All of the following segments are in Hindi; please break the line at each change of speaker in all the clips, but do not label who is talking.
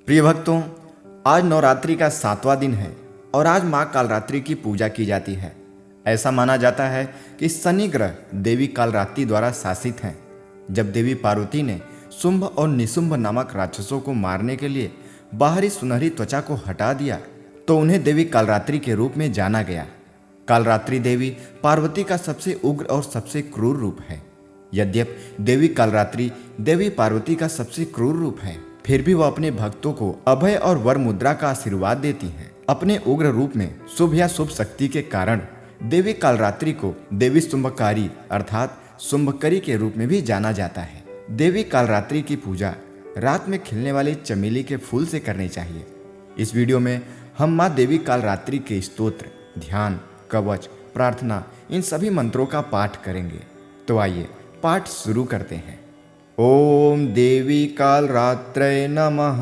प्रिय भक्तों, आज नवरात्रि का 7वां दिन है और आज माँ कालरात्रि की पूजा की जाती है। ऐसा माना जाता है कि शनि ग्रह देवी कालरात्रि द्वारा शासित हैं। जब देवी पार्वती ने शुंभ और निशुंभ नामक राक्षसों को मारने के लिए बाहरी सुनहरी त्वचा को हटा दिया तो उन्हें देवी कालरात्रि के रूप में जाना गया। कालरात्रि देवी पार्वती का सबसे उग्र और सबसे क्रूर रूप है। यद्यपि देवी कालरात्रि देवी पार्वती का सबसे क्रूर रूप है, फिर भी वह अपने भक्तों को अभय और वर मुद्रा का आशीर्वाद देती हैं। अपने उग्र रूप में शुभ या शुभ शक्ति के कारण देवी कालरात्रि को देवी शुंभकारी अर्थात शुंभकरी के रूप में भी जाना जाता है। देवी कालरात्रि की पूजा रात में खिलने वाले चमेली के फूल से करनी चाहिए। इस वीडियो में हम माँ देवी कालरात्रि के स्तोत्र, ध्यान, कवच, प्रार्थना इन सभी मंत्रों का पाठ करेंगे। तो आइए पाठ शुरू करते हैं। ओम देवी कालरात्रे नमः।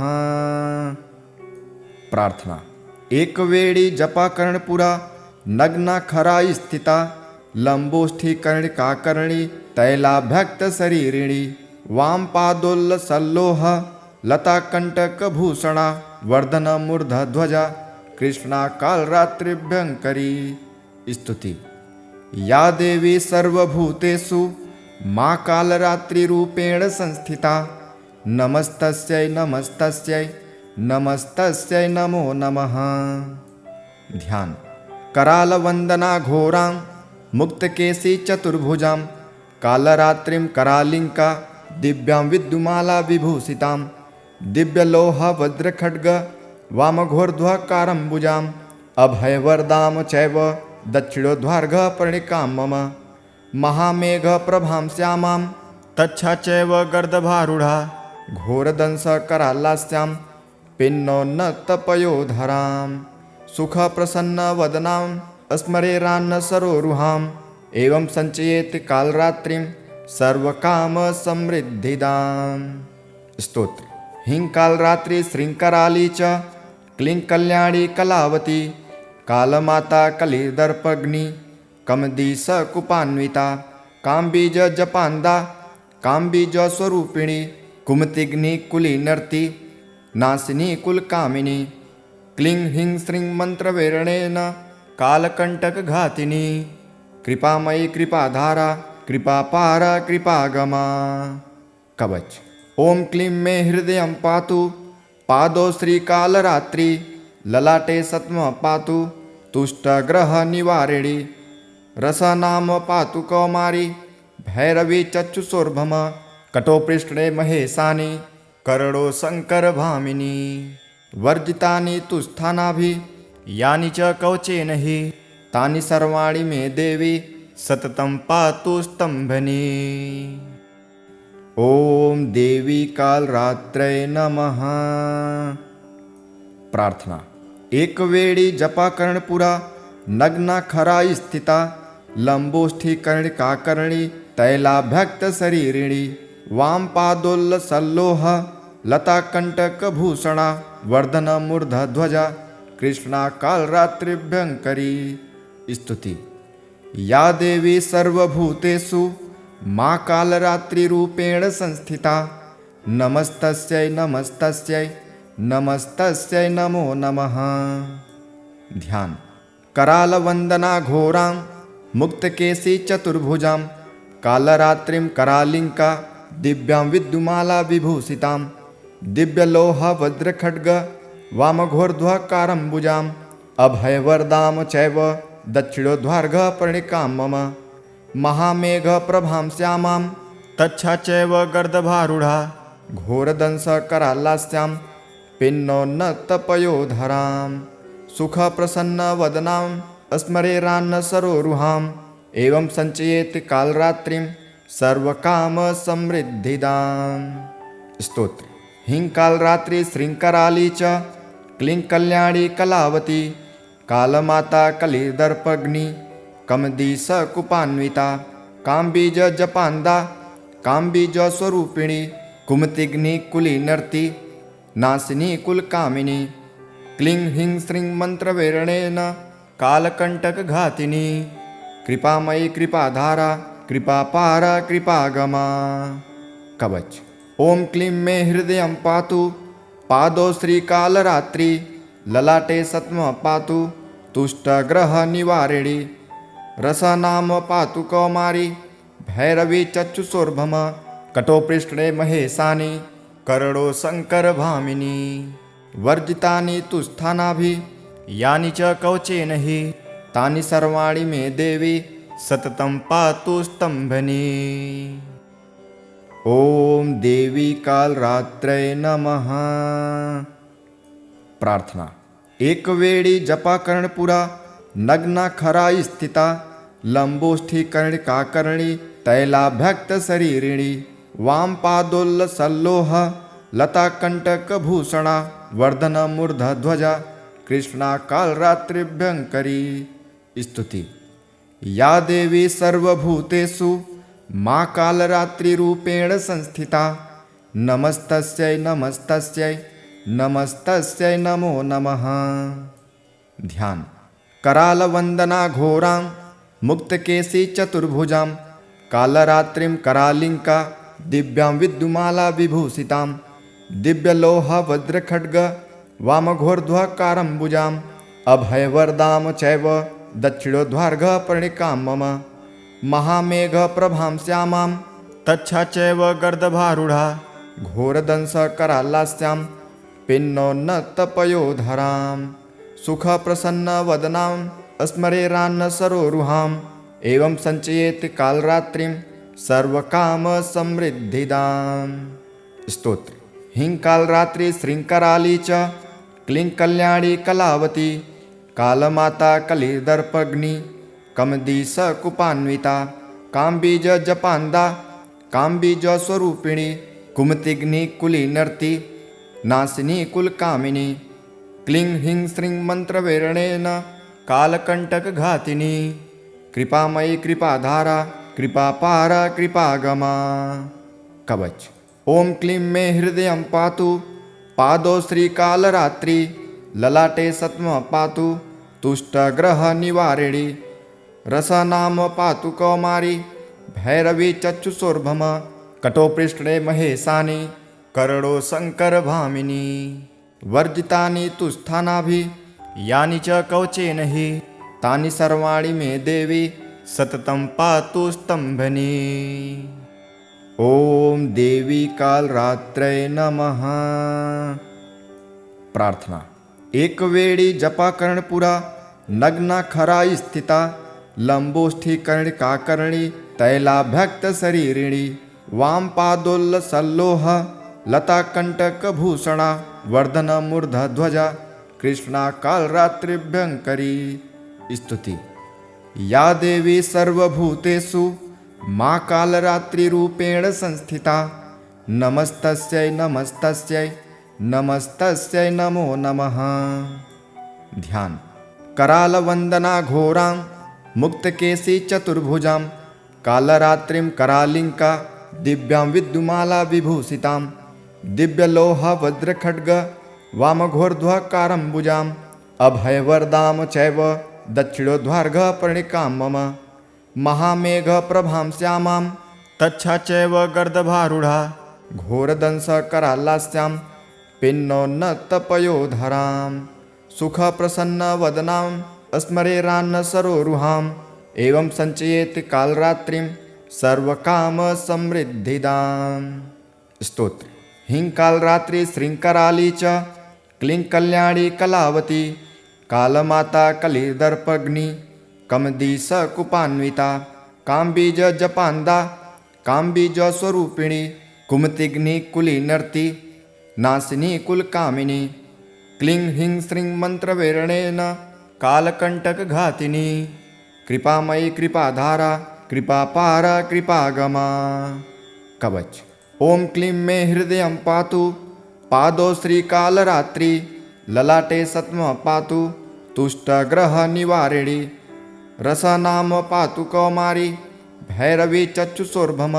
प्रार्थना। एक वेड़ी जपा कर्णपुरा नग्ना खरा स्थिता लंबोष्ठी कर्णिका कर्णी तैलाभ्यक्त शरीरिणी वाम पादोल्ल सल्लोह लता कंटक भूषणा वर्धन मूर्ध ध्वजा कृष्णा कालरात्रिभ्यंकरी। स्तुति। या देवी सर्वभूतेषु माँ कालरात्रि रूपेण संस्थिता नमस्तस्यै नमस्तस्यै नमस्तस्यै नमो नमः। ध्यान। कराल वंदना घोरां मुक्तकेशी चतुर्भुजां कालरात्रिं करालिंका दिव्यां विद्युमाला विभूषितां दिव्यलोह वज्रखड्ग वामघोर्ध्वकारम्बुजां अभयवरदां चैव दक्षिणोद्वार्घ पर्णिकां मम महामेघ प्रभां श्यामां तच्छा चैव गर्दभारूढ़ा घोरदंश करालास्यां पिन्नोन्नतपयोधरां सुख प्रसन्न वदनां स्मरेरान्न सरोरुहां एवं संचयेत कालरात्रिं सर्वकाम समृद्धिदां। स्तोत्र। हिं कालरात्रि श्रृंकराली च क्लीं कल्याणी कलावती कालमाता कलिदर्पग्नि कमदीस कुपान्विता काम्बीज जपान्दा काम्बीज स्वरूपिणी कुमतिग्नि कुलीनर्ति नासिनी कुलकामिनी क्लीं ह्रीं श्रीं मंत्रवेरणेन कालकंटक घातिनी कृपामयी कृपाधारा कृपापारा कृपागमा। कवच। ओम क्लीं मे हृदयं पातु पादौ श्रीकालरात्रि ललाटे सत्म पातु तुष्टग्रह निवारिणी रसनाम पातु कौमारी भैरवी चक्षुषोर्भम कटोपृष्ठे महेशानि करणो शंकर भामिनी वर्जितानि तु स्थानाभि यानि च कवचेन हि तानि सर्वाणि मे देवी सततं पातु स्तंभनी। ओम देवी कालरात्रे नमः। प्रार्थना। एक वेड़ी जपा कर्णपुरा नग्ना खरा स्थिता लंबोष्ठी कर्णिका कर्णी तैलाभ्यक्त शरीरिणी वाम पादोल्ल सल्लोह लता कंटक भूषणा वर्धन मूर्ध ध्वजा कृष्णा कालरात्रिभ्यंकरी। स्तुति। या देवी सर्वभूतेषु माँ कालरात्रि रूपेण संस्थिता नमस्तस्यै नमस्तस्यै नमस्तस्यै नमो नमः। ध्यान। कराल वंदना घोरां मुक्तकेशी चतुर्भुजां कालरात्रिं करालिंका दिव्यां विद्युमाला विभूषितां दिव्यलोह वज्रखड्ग वामघोर्ध्वकारम्बुजां अभयवरदां चैव दक्षिणोद्वार्घ पर्णिकां मम महामेघ प्रभां श्यामां तच्छा चैव गर्दभारूढ़ा घोरदंश करालास्यां पिन्नोन्नतपयोधरां सुख प्रसन्न वदनां स्मरेरान्न सरोरुहां एवं संचयेत कालरात्रिं सर्वकाम समृद्धिदां। स्तोत्र। हिं कालरात्रि श्रृंकराली च क्लीं कल्याणी कलावती कालमाता कलिदर्पग्नि कमदीस कुपान्विता काम्बीज जपान्दा काम्बीज स्वरूपिणी कुमतिग्नि कुलीनर्ति नासिनी कुलकामिनी क्लीं ह्रीं श्रीं मंत्रवेरणेन कालकंटक घातिनी कृपामयी कृपाधारा कृपापारा कृपागमा। कवच। ओम क्लीं मे हृदयं पातु पादौ श्रीकालरात्रि ललाटे सत्म पातु तुष्टग्रह निवारिणी रसनाम पातु कौमारी भैरवी चक्षुषोर्भम कटोपृष्ठे महेशानि करणो शंकर भामिनी वर्जितानि तु स्थानाभि यानि च कवचेन हि तानि सर्वाणि मे देवी सततं पातु स्तंभनी। ओम देवी कालरात्रै नमः। प्रार्थना। एक वेळी जपा कर्णपुरा नग्ना खरा स्थिता लंबोष्ठी कर्णिका कर्णी तैलाभ्यक्त शरीरिणी वाम पादोल्ल सल्लोह लता कंटक भूषणा वर्धन मूर्ध ध्वजा कृष्णा कालरात्रिभ्यंकरी। स्तुति। या देवी सर्वभूतेषु मां कालरात्रिरूपेण संस्थिता नमस्तस्यै नमस्तस्यै नमस्तस्यै नमो नमः। ध्यान। करालवंदना घोरां मुक्तकेशी चतुर्भुजां कालरात्रिं करालिंका दिव्यां विद्युमाला विभूषितां दिव्यलोह वज्रखड्ग वामघोर्ध्वकारम्बुजाम् अभयवरदां चैव दक्षिणोद्वार्घ पर्णिकां मम महामेघ प्रभां श्यामां तच्छा चैव गर्दभारूढा घोरदंश करालास्यां पिन्नोन्नतपयोधरां सुख प्रसन्न वदनां स्मरेरान्न सरोरुहाम् एवं संचयेत कालरात्रिं सर्वकाम समृद्धिदाम्। स्तोत्र। हिं कालरात्रि श्रृंकराली च क्लीं कल्याणी कलावती कालमाता कलिदर्पग्नि कमदीश कुपान्विता काम्बीज जपान्दा काम्बीज स्वरूपिणी कुमतिग्नि कुलीनर्ति नासिनी कुलकामिनी क्लीं हिं श्रीं मंत्रवेरणेन कालकंटक घातिनी कृपामयी कृपाधारा कृपापारा कृपागमा। कवच। ओम क्लीं मे हृदयं पातु पादौ श्रीकालरात्रि ललाटे सत्म पातु तुष्टग्रह निवारिणी रसनाम पातु कौमारी भैरवी चक्षुषोर्भम कटोपृष्ठे महेशानि करणो शंकर भामिनी वर्जितानि तु स्थानाभि यानि च कवचेन हि तानि सर्वाणि मे देवी सततं पातु स्तंभनी। ओम देवी कालरात्रै नमः। प्रार्थना। एक वेळी जपा कर्णपुरा नग्ना खरा स्थिता लंबोष्ठी कर्णिका कर्णी तैलाभ्यक्त शरीरिणी वाम पादोल्ल सल्लोह लता कंटक भूषणा वर्धन मूर्ध ध्वजा कृष्णा कालरात्रिभ्यंकरी। स्तुति। या देवी सर्वभूतेषु मां कालरात्रिरूपेण संस्थिता नमस्तस्यै नमस्तस्यै नमस्तस्यै नमो नमः। ध्यान। करालवंदना घोरां मुक्तकेशी चतुर्भुजां कालरात्रिं करालिंका दिव्यां विद्युमाला विभूषितां दिव्यलोह वज्रखड्ग वामघोर्ध्वकारम्बुजाम् अभयवरदां चैव दक्षिणोद्वार्घ पर्णिकां मम महामेघ प्रभां श्यामां तच्छा चैव गर्दभारूढा घोरदंश करालास्यां पिन्नोन्नतपयोधरां सुख प्रसन्न वदनां स्मरेरान्न सरोरुहाम् एवं संचयेत कालरात्रिं सर्वकाम समृद्धिदाम्। स्तोत्र। हिं कालरात्रि श्रृंकराली च क्लीं कल्याणी कलावती कालमाता कलिदर्पग्नि कमदीश कुपान्विता काम्बीज जपान्दा काम्बीज स्वरूपिणी कुमतिग्नि कुलीनर्ति नासिनी कुलकामिनी क्लीं हिं श्रीं मंत्रवेरणेन कालकंटक घातिनी कृपामयी कृपाधारा कृपापारा कृपागमा। कवच। ओम क्लीं मे हृदयं पातु पादौ श्रीकालरात्रि ललाटे सत्म पातु तुष्टग्रह निवारिणी रसनाम पातु कौमारी भैरवी चक्षुषोर्भम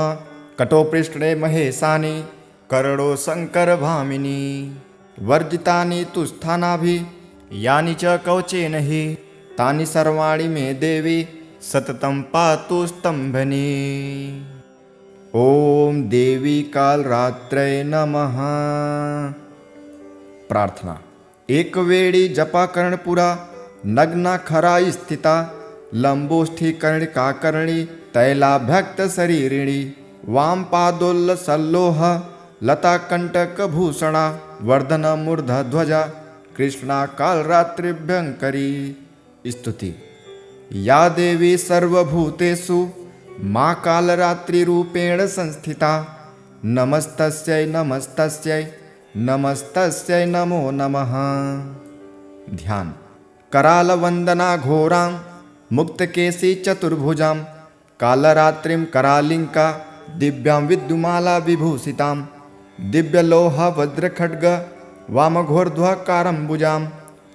कटोपृष्ठे महेशानि करणो शंकर भामिनी वर्जितानि तु स्थानाभि यानि च कवचेन हि तानि सर्वाणि मे देवी सततं पातु स्तंभनी। ओम देवी कालरात्रै नमः। प्रार्थना। एक वेळी जपा कर्णपुरा नग्ना खराई स्थिता लंबोष्ठी कर्णिका कर्णी तैलाभ्यक्त शरीरिणी वाम पादोल्ल सल्लोह लता कंटक भूषणा वर्धन मूर्ध ध्वजा कृष्णा कालरात्रिभ्यंकरी। स्तुति। या देवी सर्वभूतेषु मां कालरात्रिरूपेण संस्थिता नमस्तस्यै नमस्तस्यै नमस्तस्यै नमो नमः। ध्यान। करालवंदना घोरां मुक्तकेशी चतुर्भुजां कालरात्रिं करालिंका दिव्यां विद्युमाला विभूषितां दिव्यलोह वज्रखड्ग वामघोर्ध्वकारम्बुजाम्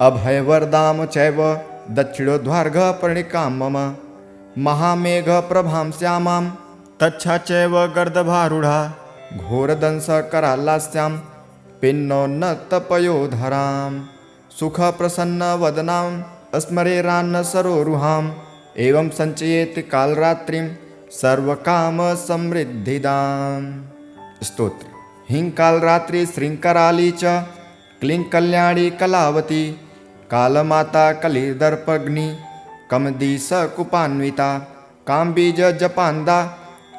अभयवरदां चैव दक्षिणोद्वार्घ पर्णिकां मम महामेघ प्रभां श्यामां तच्छा चैव गर्दभारूढा घोरदंश करालास्यां पिन्नोन्नतपयोधरां सुखप्रसन्नवदनां स्मरेरान्न सरोरुहाम् एवं संचयेत कालरात्रिं सर्वकामसमृद्धिदाम्। स्तोत्र। ह्रीं कालरात्रि श्रींकराली च क्लीं कल्याणी कलावती कालमाता कलिदर्पग्नि कमदीस कुपान्विता काम्बीज जपान्दा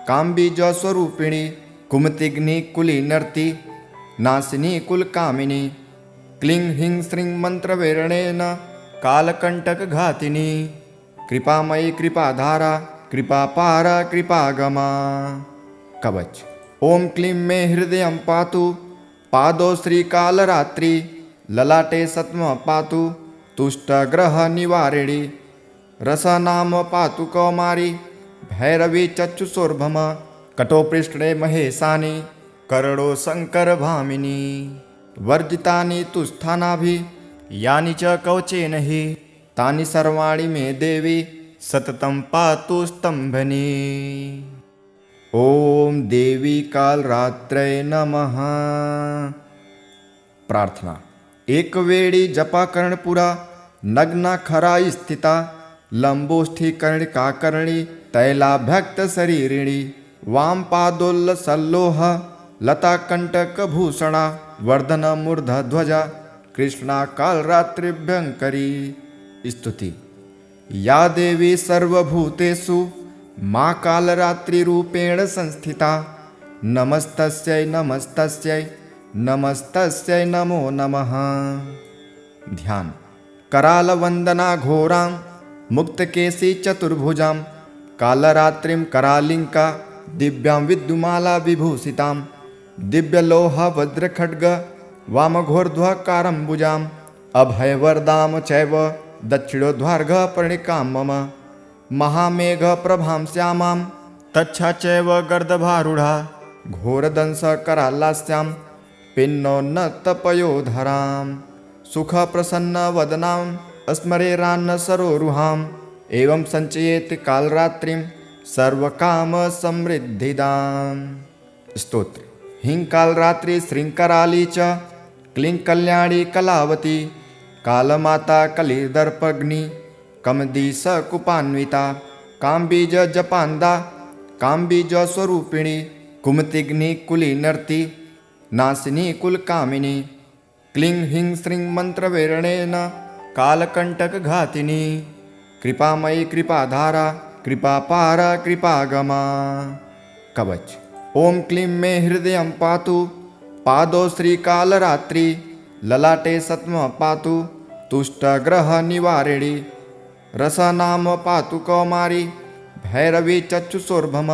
काम्बीज स्वरूपिणी कुमतिग्नि कुलीनर्ति नासिनी कुलकामिनी क्लीं ह्रीं श्रीं मंत्रवेरणेन कालकंटक घातिनी कृपामयी कृपाधारा कृपापारा कृपागमा। कवच। ओम क्लीं मे हृदयं पातु पादौ श्रीकालरात्रि ललाटे सत्म पातु तुष्टग्रह निवारिणी रसनाम पातु कौमारी भैरवी चक्षुषोर्भम कटोपृष्ठे महेशानि करणो शंकर भामिनी वर्जितानि तुस्थानाभि यानि च कवचेन हि तानि सर्वाणि मे देवी सततं पातु स्तंभनी। ओम देवी कालरात्रै नमः। प्रार्थना। एक वेळी जपा कर्णपुरा नग्ना खराई स्थिता लंबोष्ठी कर्णिका कर्णी तैलाभ्यक्त शरीरिणी वाम पादोल्ल सल्लोह लता कंटक भूषणा वर्धन मूर्ध ध्वजा कृष्णा कालरात्रिभ्यंकरी। स्तुति। या देवी सर्वभूतेषु मां कालरात्रिरूपेण संस्थिता नमस्तस्यै नमस्तस्यै नमस्तस्यै नमो नमः। ध्यान। करालवंदना घोरां मुक्तकेशी चतुर्भुजां कालरात्रिं करालिंका दिव्यां विद्युमाला विभूषितां दिव्यलोह वज्रखड्ग वामघोर्ध्वकारम्बुजाम् अभयवरदां चैव दक्षिणोद्वार्घ पर्णिकां मम महामेघ प्रभां श्यामां तच्छा चैव गर्दभारूढा घोरदंश करालास्यां पिन्नोन्नतपयोधरां सुखप्रसन्नवदनां स्मरेरान्न सरोरुहाम् एवं संचयेत कालरात्रिं सर्वकामसमृद्धिदाम्। स्तोत्र। ह्रीं कालरात्रि श्रींकराली च क्लीं कल्याणी कलावती कालमाता कलिदर्पग्नि कमदीस कुपान्विता काम्बीज जपान्दा काम्बीज स्वरूपिणी कुमतिग्नि कुलीनर्ति नासिनी कुलकामिनी क्लीं ह्रीं श्रीं मंत्रवेरणेन कालकंटक घातिनी कृपामयी कृपाधारा कृपापारा कृपागमा। कवच। ओम क्लीं मे हृदयं पातु पादौ श्रीकालरात्रि ललाटे सत्म पातु तुष्टग्रह निवारिणी रसनाम पातु कौमारी भैरवी चक्षुषोर्भम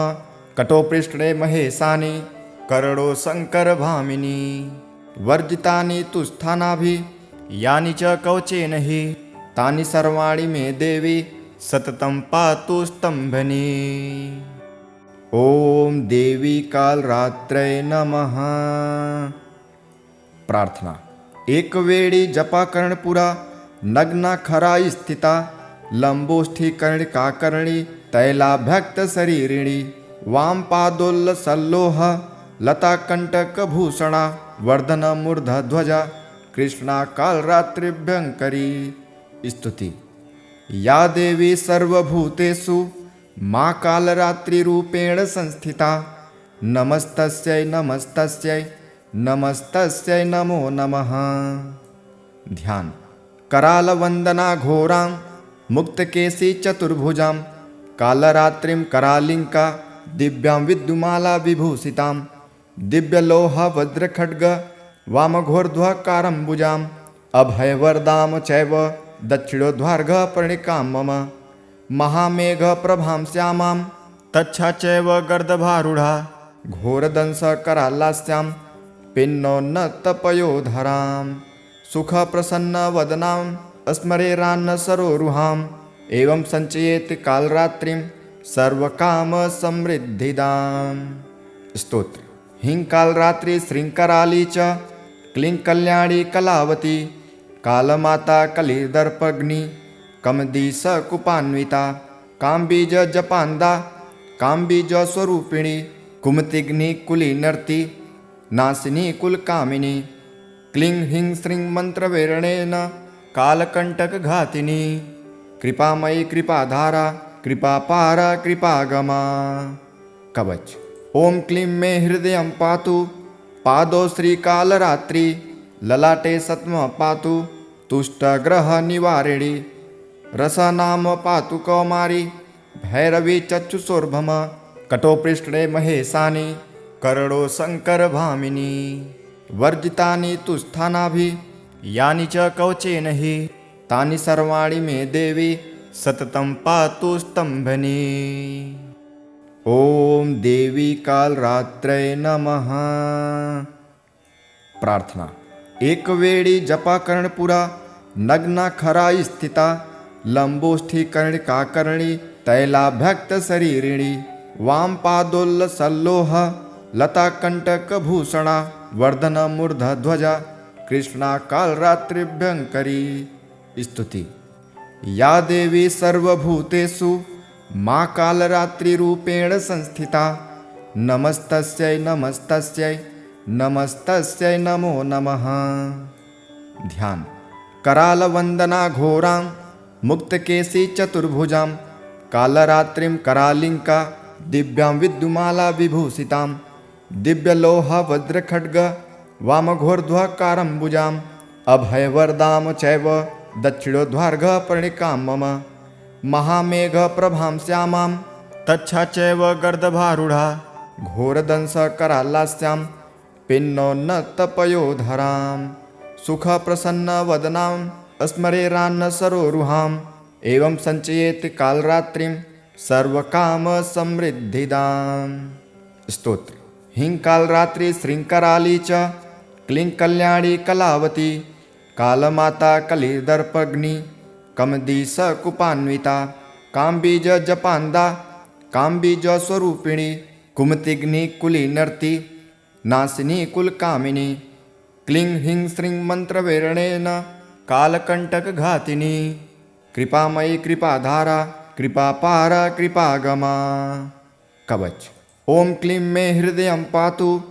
कटोपृष्ठे महेशानि करणो शंकर भामिनी वर्जितानि तुस्थानाभि यानि च कवचेन हि तानि सर्वाणि मे देवी सततं पातु स्तंभनी। ओम देवी कालरात्रै नमः। प्रार्थना। एक वेळी जपा कर्णपुरा नग्ना खराई स्थिता लंबोष्ठी कर्णिका कर्णी तैलाभ्यक्त शरीरिणी वाम पादोल्ल सल्लोह लता कंटक भूषणा वर्धन मूर्ध ध्वजा कृष्णा कालरात्रिभ्यंकरी। स्तुति। या देवी सर्वभूतेषु मां कालरात्रिरूपेण संस्थिता नमस्तस्यै नमस्तस्यै नमस्तस्यै नमो नमः। ध्यान। करालवन्दना घोरां मुक्तकेशी चतुर्भुजां कालरात्रिं करालिंका दिव्यां विद्युमाला विभूषितां दिव्यलोह वज्रखड्ग वामघोर्ध्वकारम्बुजाम् अभयवरदां चैव दक्षिणोद्वार्घ प्रणिकां मम महामेघप्रभां श्यामां तच्छा चैव गर्दभारूढा घोरदंशकरालास्यां पिन्नोन्नतपयोधरां सुखप्रसन्नवदनां स्मरेरान्न सरोरुहाम् एवं संचयेत कालरात्रिं सर्वकामसमृद्धिदाम्। स्तोत्र। ह्रीं कालरात्रि श्रींकराली च क्लीं कल्याणी कलावती कालमाता कलिदर्पग्नि कमदीसकुपान्विता काम्बीज जपान्दा काम्बीज स्वरूपिणी कुमतिग्नि कुलीनर्ति नासिनी कुलकामिनी क्लीं ह्रीं श्रीं मंत्रवेरणेन कालकंटकघातिनी कृपामयी कृपाधारा कृपापारा कृपागमा। कवच। ओम क्लीं मे हृदयं पातु पादौ श्रीकालरात्रि ललाटे सत्म पातु तुष्टग्रहनिवारिणी रसनाम पातु कौमारी भैरवी चक्षुषोर्भम कटोपृष्ठे महेशानि करणो शङ्करभामिनी वर्जितानि तु स्थानाभि यानि च कवचेन हि तानि सर्वाणि मे देवी सततं पातु स्तंभनी। ओम देवी कालरात्रै नमः। प्रार्थना। एक वेड़ी जपा कर्णपुरा नग्ना खरा स्थिता लंबोष्ठी कर्णिकाकर्णी तैलाभ्यक्त शरीरिणी वाम पादोल्ल सल्लोह लता कंटक भूषणा वर्धन मूर्ध ध्वजा कृष्णा कालरात्रिभ्यंकरी। स्तुति। या देवी सर्वभूतेषु मां कालरात्रिरूपेण संस्थिता नमस्तस्यै नमस्तस्यै नमस्तस्यै नमो नमः। ध्यान। करालवन्दना घोरां मुक्तकेशी चतुर्भुजां कालरात्रिं करालिंका दिव्यां विद्युमाला विभूषितां दिव्यलोह वज्रखड्ग वामघोर्ध्वकारम्बुजाम् अभयवरदां चैव दक्षिणोद्वार्घ प्रणिकां मम महामेघप्रभां श्यामां तच्छा चैव गर्दभारूढा घोरदंशकरालास्यां पिन्नोन्नतपयोधरां सुखप्रसन्नवदनां स्मरेरान्न सरोरुहाम् एवं संचयेत कालरात्रिं सर्वकामसमृद्धिदाम्। स्तोत्र। ह्रीं कालरात्रि श्रींकराली च क्लीं कल्याणी कलावती कालमाता कलिदर्पग्नि कमदीसकुपान्विता काम्बीज जपान्दा काम्बीज स्वरूपिणी कुमतिग्नि कुलीनर्ति नासिनी कुलकामिनी क्लीं ह्रीं श्रीं मंत्रवेरणेन कालकंटकघातिनी कृपामयी कृपाधारा कृपापारा कृपागमा। कवच। ओम क्लीं मे हृदयं पातु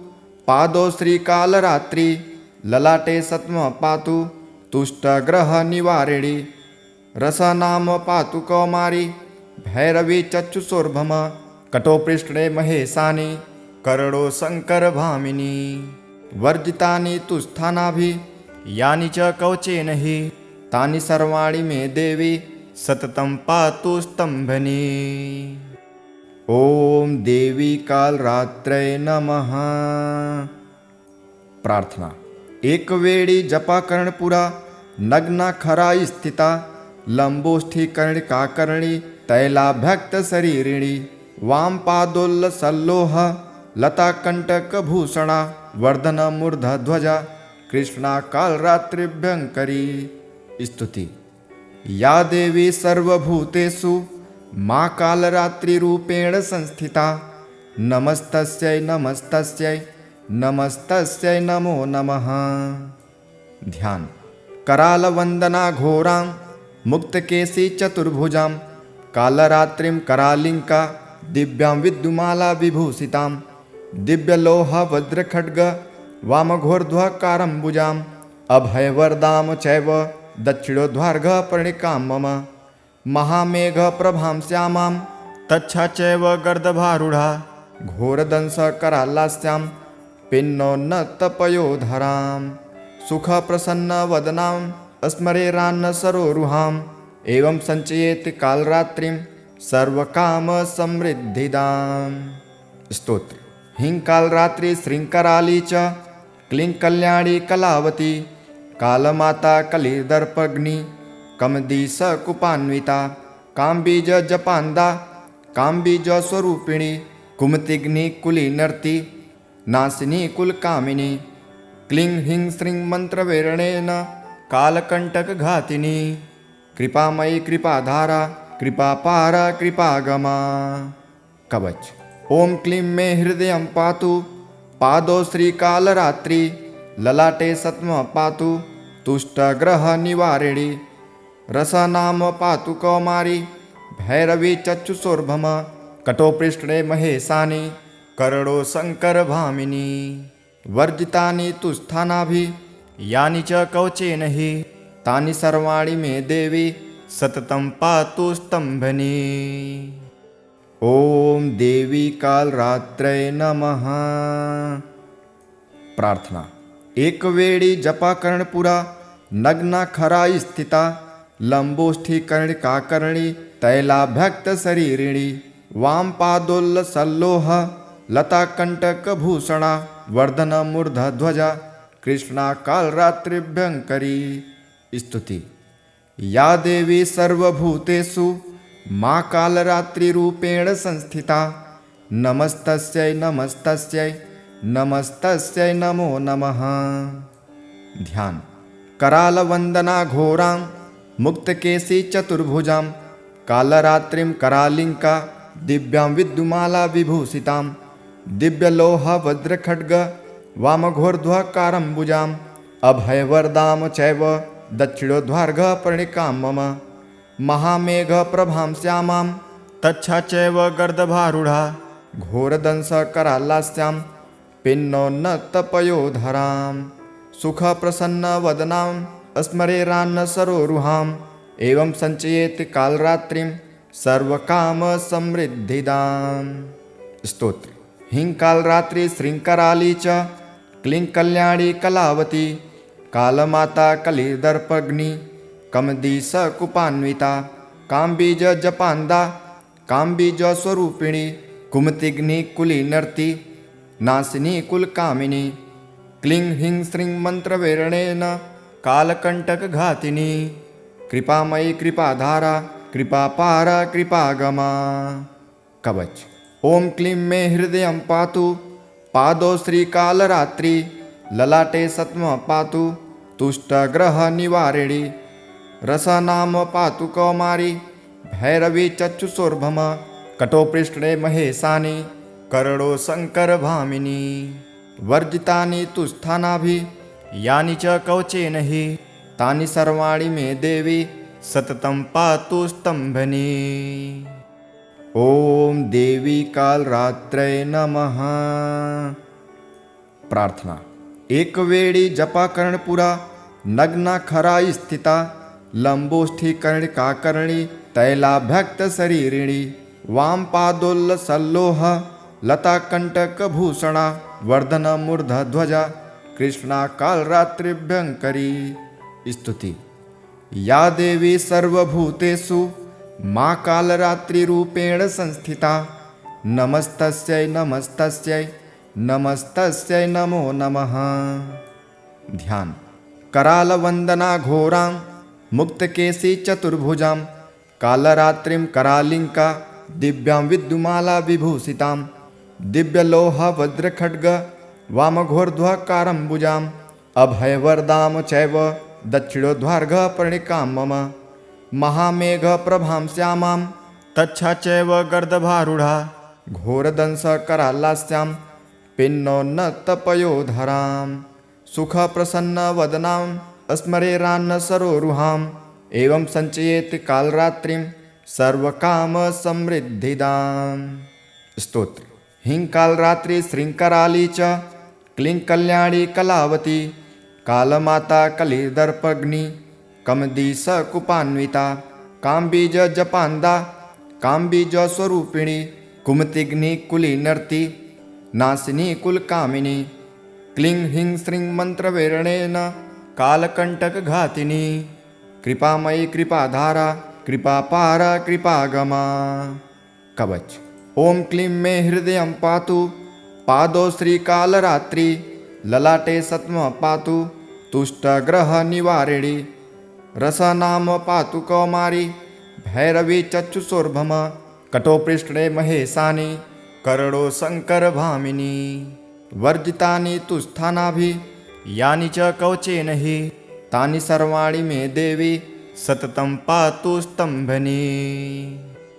पादौ श्रीकालरात्रि ललाटे सत्म पातु तुष्टग्रहनिवारिणी रसनाम पातु कौमारी भैरवी चक्षुषोर्भम कटोपृष्ठे महेशानि करणो शङ्करभामिनी वर्जितानि तु स्थानाभि यानि च कवचेन हि तानि सर्वाणि मे देवी सततं पातु स्तंभनी। ओम देवी कालरात्रै नमः। प्रार्थना। एक वेड़ी जपा कर्णपुरा नग्ना खरा स्थिता लंबोष्ठी कर्णिकाकर्णी तैलाभ्यक्त शरीरिणी वाम पादोल्ल सल्लोह लता कंटक भूषणा वर्धन मूर्ध ध्वजा कृष्णा कालरात्रिभ्यंकरी। स्तुति। या देवी सर्वभूतेषु मां कालरात्रिरूपेण संस्थिता नमस्तस्यै नमस्तस्यै नमस्तस्यै नमो नमः। ध्यान। करालवन्दना घोरां मुक्तकेशी चतुर्भुजां कालरात्रिं करालिंका दिव्यां विद्युमाला विभूषितां दिव्यलोह वज्रखड्ग वामघोर्ध्वकारम्बुजाम् अभयवरदां चैव दक्षिणोद्वार्घ प्रणिकां मम महामेघप्रभां श्यामां तच्छा चैव गर्दभारूढा घोरदंशकरालास्यां पिन्नोन्नतपयोधरां सुखप्रसन्नवदनां स्मरेरान्न सरोरुहाम् एवं संचयेत कालरात्रिं सर्वकामसमृद्धिदाम्। स्तोत्र। ह्रीं कालरात्रि श्रींकराली च क्लीं कल्याणी कलावती कालमाता कलिदर्पग्नि कमदीस कुपान्विता काम्बीज जपान्दा काम्बीज स्वरूपिणी कुमतिग्नि कुलीनर्ति नासिनी कुलकामिनी क्लीं ह्रीं श्रीं मंत्रवेरणेन कालकंटकघातिनी कृपामयी कृपाधारा कृपापारा कृपागमा। कवच। ओम क्लीं मे हृदयं पातु पादौ श्रीकालरात्रि ललाटे सत्म पातु तुष्टग्रह निवारिणी रसनाम पातु कौमारी भैरवी चक्षुषोर्भम कटोपृष्ठे महेशानि करणो शंकर भामिनी वर्जितानि तु स्थानाभि यानि च कवचेन हि तानि सर्वाणि मे देवी सततं पातु स्तंभनी। ओम देवी कालरात्रै नमः। प्रार्थना। एक वेड़ी जपा कर्णपुरा नग्ना खराई स्थिता लंबोष्ठी कर्णिका कर्णी तैलाभ्यक्त शरीरिणी वाम पादोल्ल सल्लोह लता कंटक भूषणा वर्धन मूर्ध ध्वजा कृष्णा कालरात्रिभ्यंकरी। स्तुति। या देवी सर्वभूतेषु मां कालरात्रिरूपेण संस्थिता नमस्तस्यै नमस्तस्यै नमस्तस्यै नमो नमः। ध्यान। करालवंदना घोरां मुक्तकेशी चतुर्भुजां कालरात्रिं करालिंका दिव्यां विद्युमाला विभूषितां दिव्यलोह वज्रखड्ग वामघोर्ध्वकारम्बुजाम् अभयवरदां चैव दक्षिणोद्वार्घ प्रणिकां मम महामेघ प्रभां श्यामां तच्छा चैव गर्दभारूढा घोरदंशकरालास्यां पिन्नोन्नतपयोधरां सुखप्रसन्नवदनां स्मरेरान्न सरोरुहाम् एवं संचयेत कालरात्रिं सर्वकामसमृद्धिदाम्। स्तोत्र। ह्रीं कालरात्रि श्रींकराली च क्लीं कल्याणी कलावती कालमाता कलिदर्पग्नि कमदीस कुपान्विता काम्बीज जपान्दा काम्बीज स्वरूपिणी कुमतिग्नि कुलीनर्ति नासिनी कुलकामिनी क्लीं ह्रीं श्रीं मंत्रवेरणेन कालकंटकघातिनी कृपामयी कृपाधारा कृपापारा कृपागमा। कवच। ओम क्लीं मे हृदयं पातु पादौ श्रीकालरात्रि ललाटे सत्म पातु तुष्टग्रह निवारिणी रसनाम पातु कौमारी भैरवी चक्षुषोर्भम कटोपृष्ठे महेशानि करणो शंकर भामिनी वर्जितानि तु स्थानाभि यानि च कवचेन हि तानि सर्वाणि मे देवी सततं पातु स्तंभनी। ओम देवी कालरात्रै नमः। प्रार्थना। एक वेड़ी जपा कर्णपुरा नग्ना खराई स्थिता लंबोष्ठी कर्णिका कर्णी तैलाभ्यक्त शरीरिणी वाम पादोल्ल सल्लोह लता कंटक भूषणा वर्धन मूर्ध ध्वजा कृष्णा कालरात्रिभ्यंकरी। स्तुति। या देवी सर्वभूतेषु मां कालरात्रिरूपेण संस्थिता नमस्तस्यै नमस्तस्यै नमस्तस्यै नमो नमः। ध्यान। करालवंदना घोरां मुक्तकेशी चतुर्भुजां कालरात्रिं करालिंका दिव्यां विद्युमाला विभूषितां दिव्यलोह वज्रखड्ग वामघोर्ध्वकारम्बुजाम् अभयवरदां चैव दक्षिणोद्वार्घ प्रणिकां मम महामेघ प्रभां श्यामां तच्छा चैव गर्दभारूढा घोरदंशकरालास्यां पिन्नोन्नतपयोधरां सुखप्रसन्नवदनां स्मरेरान्न सरोरुहाम् एवं संचयेत कालरात्रिं सर्वकामसमृद्धिदाम्। स्तोत्र। ह्रीं कालरात्रि श्रींकराली च क्लीं कल्याणी कलावती कालमाता कलिदर्पग्नि कमदीस कुपान्विता काम्बीज जपान्दा काम्बीज स्वरूपिणी कुमतिग्नि कुलीनर्ति नासिनी कुलकामिनी क्लीं ह्रीं श्रीं मंत्रवेरणेन कालकंटकघातिनी कृपामयी कृपाधारा कृपापारा कृपागमा। कवच। ओम क्लीं मे हृदयं पातु पादौ श्रीकालरात्रि ललाटे सत्म पातु तुष्टग्रह निवारिणी रसनाम पातु कौमारी भैरवी चक्षुषोर्भम कटोपृष्ठे महेशानि करणो शंकर भामिनी वर्जितानि तु स्थानाभि यानि च कवचेन हि तानि सर्वाणि मे देवी सततं पातु स्तंभनी।